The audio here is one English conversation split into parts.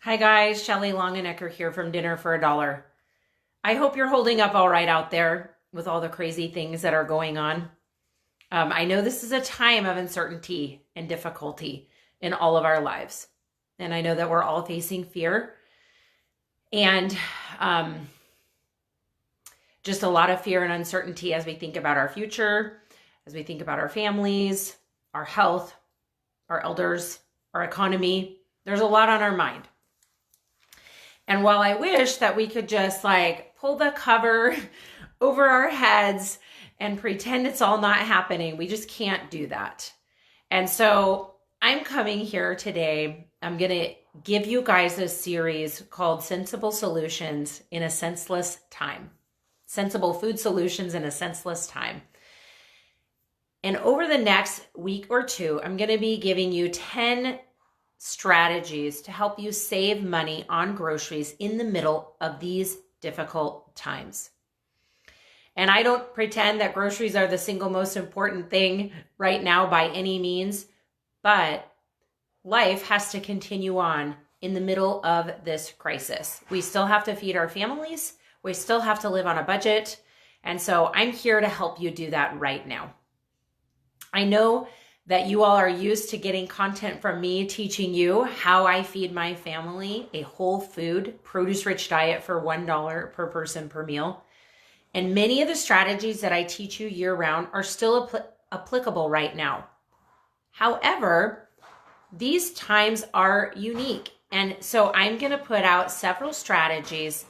Hi guys, Shelly Longenecker here from Dinner for a Dollar. I hope you're holding up all right out there with all the crazy things that are going on. I know this is a time of uncertainty and difficulty in all of our lives. And I know that we're all facing fear and just a lot of fear and uncertainty as we think about our future, as we think about our families, our health, our elders, our economy. There's a lot on our mind. And while I wish that we could just pull the cover over our heads and pretend it's all not happening, we just can't do that. And so I'm coming here today. I'm going to give you guys a series called Sensible Solutions in a Senseless Time. Sensible Food Solutions in a Senseless Time. And over the next week or two, I'm going to be giving you 10 strategies to help you save money on groceries in the middle of these difficult times. And I don't pretend that groceries are the single most important thing right now by any means, but life has to continue on in the middle of this crisis. We still have to feed our families. We still have to live on a budget. And so I'm here to help you do that right now. I know that you all are used to getting content from me teaching you how I feed my family a whole food, produce-rich diet for $1 per person per meal. And many of the strategies that I teach you year-round are still applicable right now. However, these times are unique. And so I'm going to put out several strategies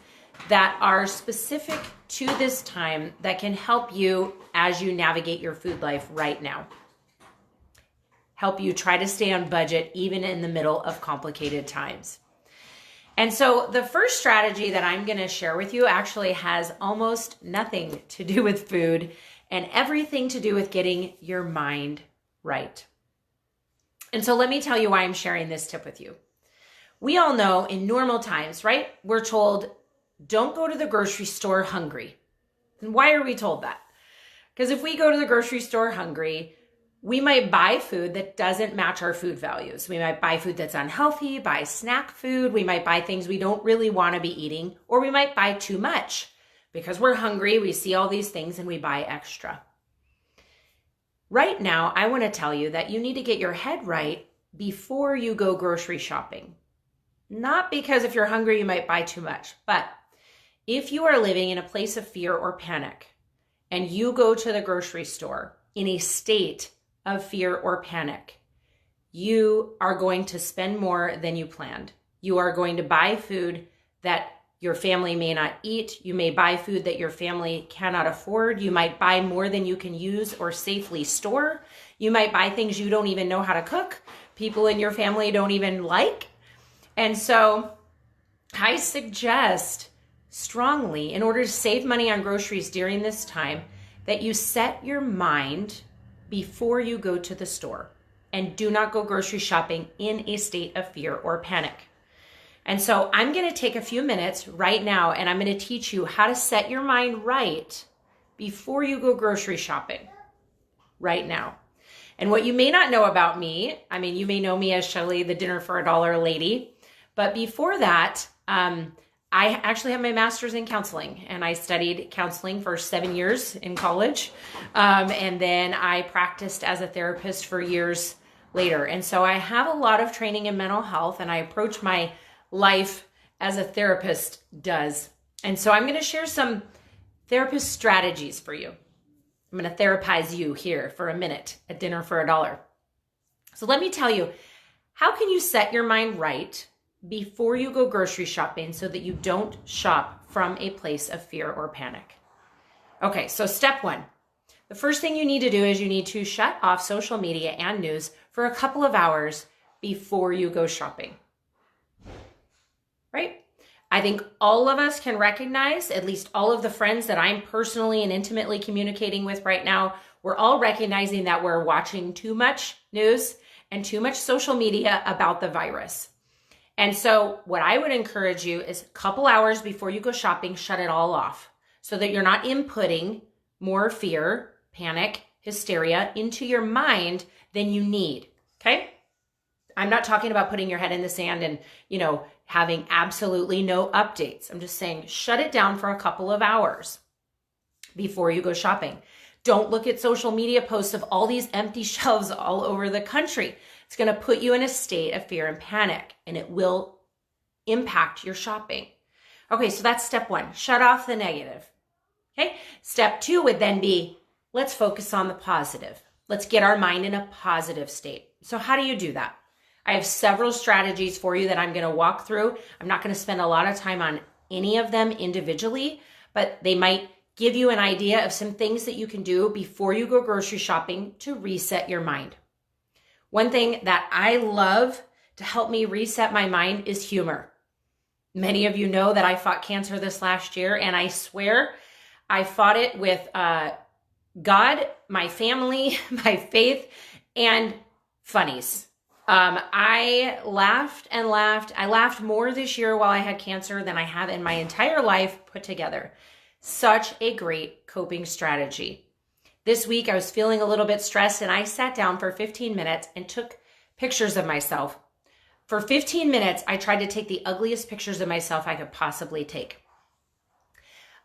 that are specific to this time that can help you as you navigate your food life right now. Help you try to stay on budget even in the middle of complicated times. And so the first strategy that I'm going to share with you actually has almost nothing to do with food and everything to do with getting your mind right. And so let me tell you why I'm sharing this tip with you. We all know in normal times, right? We're told, don't go to the grocery store hungry. And why are we told that? Because if we go to the grocery store hungry, we might buy food that doesn't match our food values. We might buy food that's unhealthy, buy snack food. We might buy things we don't really want to be eating, or we might buy too much because we're hungry. We see all these things and we buy extra. Right now, I want to tell you that you need to get your head right before you go grocery shopping. Not because if you're hungry, you might buy too much, but if you are living in a place of fear or panic and you go to the grocery store in a state of fear or panic, you are going to spend more than you planned. You are going to buy food that your family may not eat. You may buy food that your family cannot afford. You might buy more than you can use or safely store. You might buy things you don't even know how to cook. People in your family don't even like. And so I suggest strongly, in order to save money on groceries during this time, that you set your mind before you go to the store and do not go grocery shopping in a state of fear or panic. And so I'm going to take a few minutes right now and I'm going to teach you how to set your mind right before you go grocery shopping right now. And what you may not know about me, you may know me as Shelly, the Dinner for a Dollar lady, but before that, I actually have my master's in counseling, and I studied counseling for 7 years in college. And then I practiced as a therapist for years later. And so I have a lot of training in mental health, and I approach my life as a therapist does. And so I'm going to share some therapist strategies for you. I'm going to therapize you here for a minute at Dinner for a Dollar. So let me tell you, how can you set your mind right before you go grocery shopping so that you don't shop from a place of fear or panic? Okay, so step one. The first thing you need to do is you need to shut off social media and news for a couple of hours before you go shopping. Right? I think all of us can recognize, at least all of the friends that I'm personally and intimately communicating with right now, we're all recognizing that we're watching too much news and too much social media about the virus. And so what I would encourage you is a couple hours before you go shopping, shut it all off so that you're not inputting more fear, panic, hysteria into your mind than you need, okay? I'm not talking about putting your head in the sand and, having absolutely no updates. I'm just saying shut it down for a couple of hours before you go shopping. Don't look at social media posts of all these empty shelves all over the country. It's going to put you in a state of fear and panic, and it will impact your shopping. Okay, so that's step one. Shut off the negative. Okay, step two would then be, let's focus on the positive. Let's get our mind in a positive state. So how do you do that? I have several strategies for you that I'm going to walk through. I'm not going to spend a lot of time on any of them individually, but they might give you an idea of some things that you can do before you go grocery shopping to reset your mind. One thing that I love to help me reset my mind is humor. Many of you know that I fought cancer this last year, and I swear I fought it with God, my family, my faith, and funnies. I laughed and laughed. I laughed more this year while I had cancer than I have in my entire life put together. Such a great coping strategy. This week I was feeling a little bit stressed, and I sat down for 15 minutes and took pictures of myself. For 15 minutes, I tried to take the ugliest pictures of myself I could possibly take.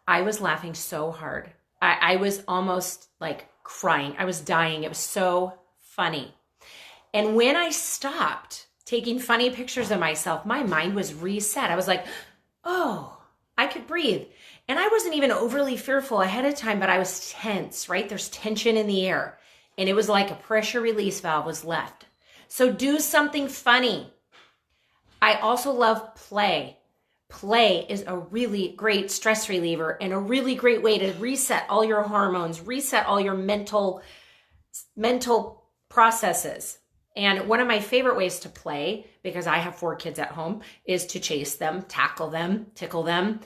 I was laughing so hard. I was almost like crying. I was dying. It was so funny. And when I stopped taking funny pictures of myself, my mind was reset. I was like, oh, I could breathe. And I wasn't even overly fearful ahead of time, but I was tense, right? There's tension in the air. And it was like a pressure release valve was left. So do something funny. I also love play. Play is a really great stress reliever and a really great way to reset all your hormones, reset all your mental processes. And one of my favorite ways to play, because I have 4 kids at home, is to chase them, tackle them, tickle them.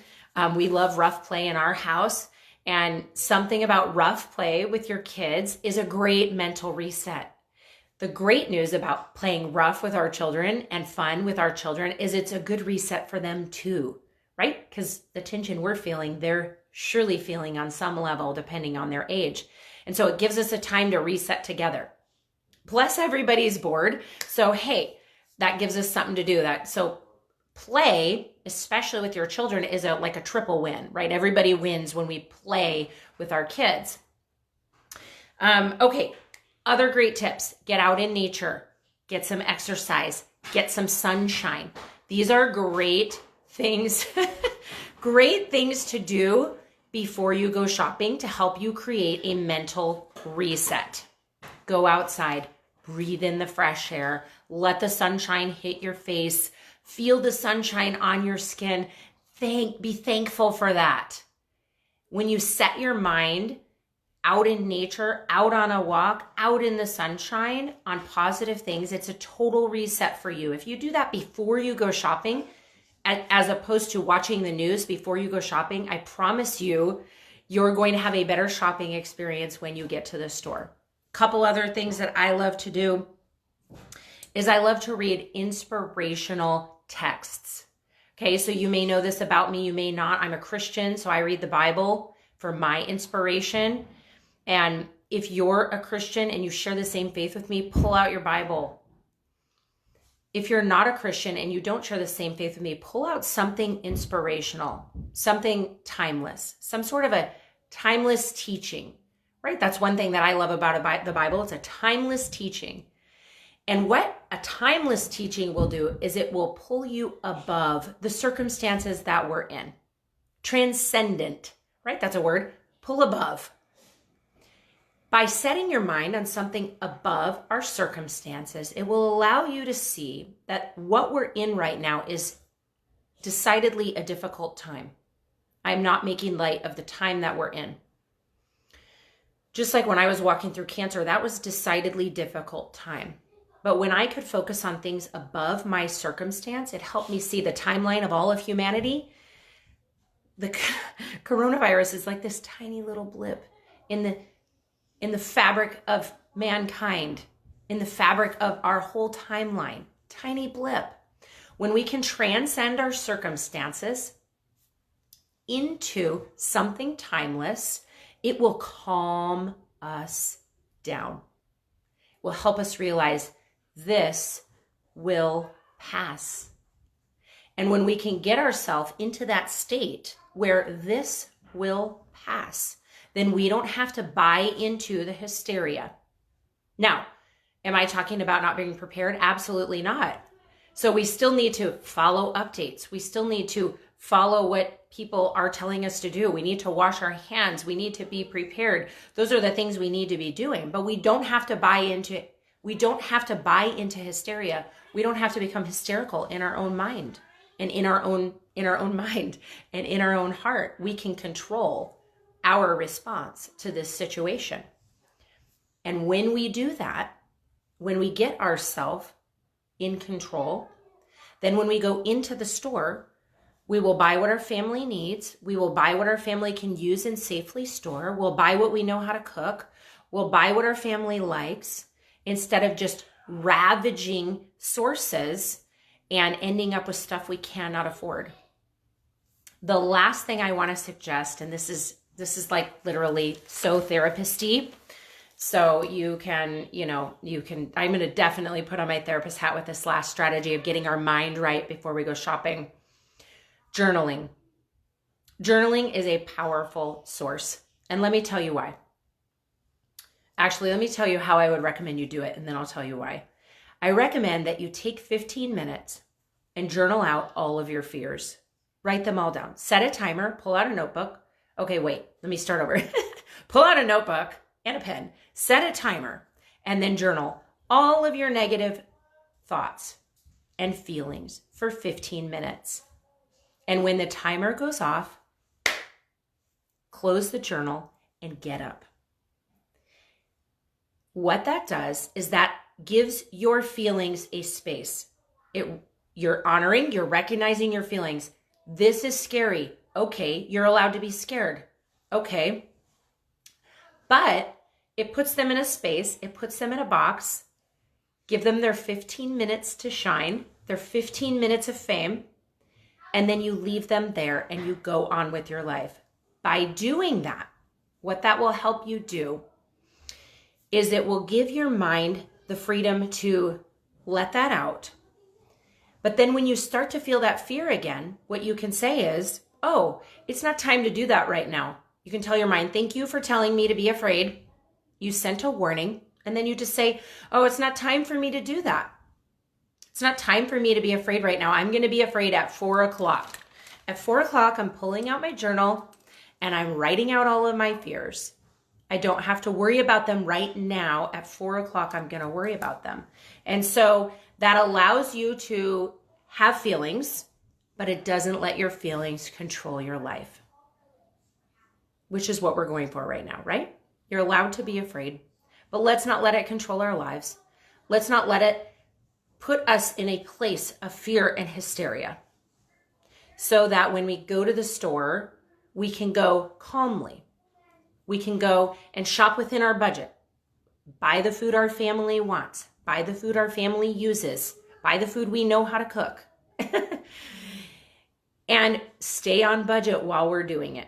We love rough play in our house. And something about rough play with your kids is a great mental reset. The great news about playing rough with our children and fun with our children is it's a good reset for them too, right? Because the tension we're feeling, they're surely feeling on some level depending on their age. And so it gives us a time to reset together. Plus everybody's bored. So hey, that gives us something to do. So play, especially with your children, is like a triple win, right? Everybody wins when we play with our kids. Okay, other great tips. Get out in nature. Get some exercise. Get some sunshine. These are great things, great things to do before you go shopping to help you create a mental reset. Go outside. Breathe in the fresh air. Let the sunshine hit your face. Feel the sunshine on your skin. Be thankful for that. When you set your mind out in nature, out on a walk, out in the sunshine on positive things, it's a total reset for you. If you do that before you go shopping, as opposed to watching the news before you go shopping, I promise you, you're going to have a better shopping experience when you get to the store. Couple other things that I love to do is I love to read inspirational texts. Okay, so you may know this about me, you may not. I'm a Christian, so I read the Bible for my inspiration. And if you're a Christian and you share the same faith with me, pull out your Bible. If you're not a Christian and you don't share the same faith with me, pull out something inspirational, something timeless, some sort of a timeless teaching. Right? That's one thing that I love about the Bible. It's a timeless teaching. And what a timeless teaching will do is it will pull you above the circumstances that we're in. Transcendent, right? That's a word. Pull above. By setting your mind on something above our circumstances, it will allow you to see that what we're in right now is decidedly a difficult time. I'm not making light of the time that we're in. Just like when I was walking through cancer, that was a decidedly difficult time. But when I could focus on things above my circumstance, it helped me see the timeline of all of humanity. The coronavirus is like this tiny little blip in the fabric of mankind, in the fabric of our whole timeline. Tiny blip. When we can transcend our circumstances into something timeless, it will calm us down. It will help us realize this will pass. And when we can get ourselves into that state where this will pass, then we don't have to buy into the hysteria. Now, am I talking about not being prepared? Absolutely not. So we still need to follow updates. We still need to follow what people are telling us to do. We need to wash our hands. We need to be prepared. Those are the things we need to be doing, but we don't have to buy into hysteria. We don't have to become hysterical in our own mind and in our own mind and in our own heart. We can control our response to this situation. And when we do that, when we get ourselves in control, then when we go into the store, we will buy what our family needs. We will buy what our family can use and safely store. We'll buy what we know how to cook. We'll buy what our family likes instead of just ravaging sources and ending up with stuff we cannot afford. The last thing I want to suggest, and this is like literally so therapist-y. So you can, I'm going to definitely put on my therapist hat with this last strategy of getting our mind right before we go shopping. Journaling. Journaling is a powerful source. And let me tell you why. Actually, let me tell you how I would recommend you do it, and then I'll tell you why. I recommend that you take 15 minutes and journal out all of your fears. Write them all down. Set a timer, pull out a notebook. Okay, wait, let me start over. Pull out a notebook and a pen, set a timer, and then journal all of your negative thoughts and feelings for 15 minutes. And when the timer goes off, close the journal and get up. What that does is that gives your feelings a space. You're honoring, you're recognizing your feelings. This is scary. Okay, you're allowed to be scared. Okay. But it puts them in a space, it puts them in a box. Give them their 15 minutes to shine, their 15 minutes of fame, and then you leave them there and you go on with your life. By doing that, what that will help you do is it will give your mind the freedom to let that out. But then when you start to feel that fear again, what you can say is, oh, it's not time to do that right now. You can tell your mind, thank you for telling me to be afraid. You sent a warning. And then you just say, oh, it's not time for me to do that. It's not time for me to be afraid right now. I'm going to be afraid at 4 o'clock. At 4 o'clock, I'm pulling out my journal and I'm writing out all of my fears. I don't have to worry about them right now. At 4 o'clock, I'm going to worry about them. And so that allows you to have feelings, but it doesn't let your feelings control your life, which is what we're going for right now, right? You're allowed to be afraid, but let's not let it control our lives. Let's not let it put us in a place of fear and hysteria so that when we go to the store, we can go calmly. We can go and shop within our budget, buy the food our family wants, buy the food our family uses, buy the food we know how to cook, and stay on budget while we're doing it.